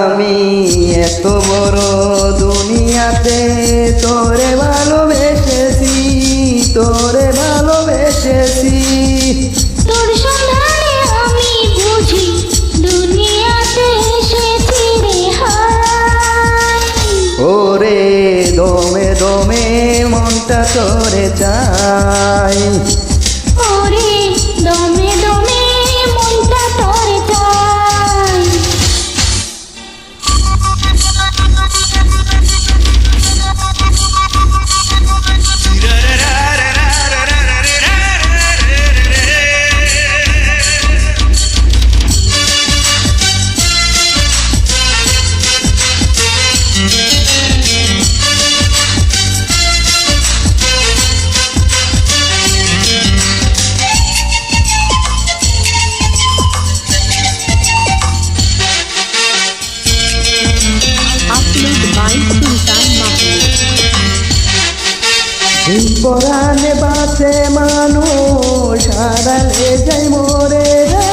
আমি এত বড় দুনিয়াতে তোরে ভালোবেসেছি, তোরে ভালোবেসেছি। তোর সন্ধানে আমি বুঝি দুনিয়াতে এসেছি রে হায়। ওরে দমে দমে মনটা তোরে চাই, ওরে দমে দমে মনটা তোরে চাই। পরাণে বাঁচে মানুষ হারালে যাই মোরে রে,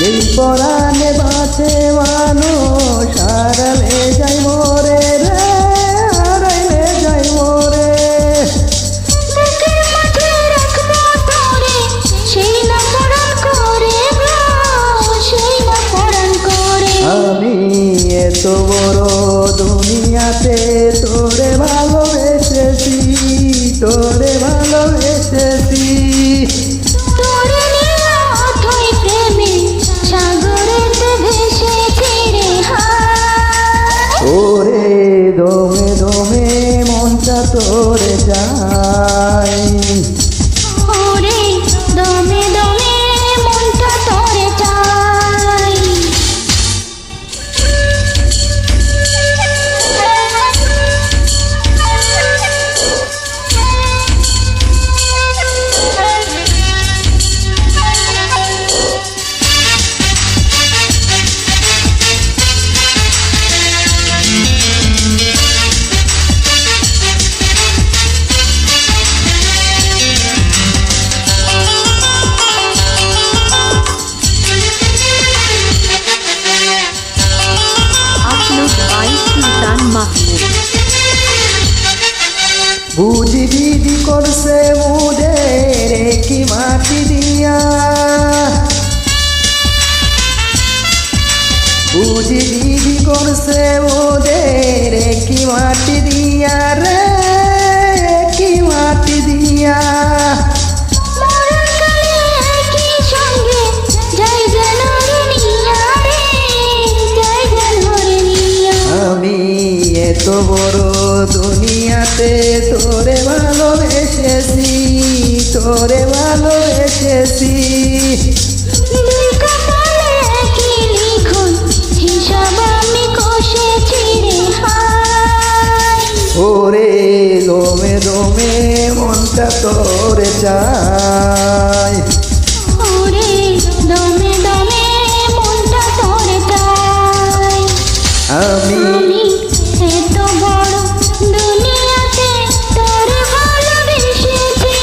এই পরাণে বাঁচে মানুষ হারালে যাই মোরে রে, হারাইলে যাই মোরে। আমি এত বড় দুনিয়াতে তোরে ভালোবেসেছি, তোরে ভালোবেসেছি। তোরে নিয়ে অথই প্রেমে সাগরেতে ভেসেছি রে হায়। ওরে দমে দমে মনটা তোরে যায়, ওরে দমে দমে মনটা তোরে চাই। বুঝি দিদি করছে মুদের কি মাটি দিয়া, বুঝি দিদি করছে মুদের কি মাটি দিয়া রে, কি মাটি দিয়া। আমি এত বড় দুনিয়াতে তোরে ভালোবেসেছি, তোরে ভালোবেসেছি। ওরে দমে দমে মনটা তোরে চাই, ওরে দমে দমে মনটা তোরে চাই। আমি এত বড় দুনিয়াতে তোরে ভালোবেসেছি,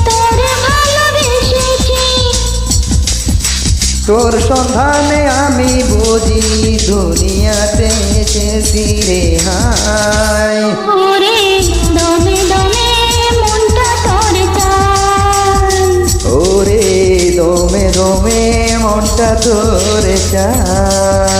তোরে ভালোবেসেছি। তোর সন্ধানে আমি বুঝি দুনিয়াতে এসেছি রে হায়। ওরে দমে দমে মনটা তোরে চাই, ওরে দমে দমে মনটা তোরে চাই।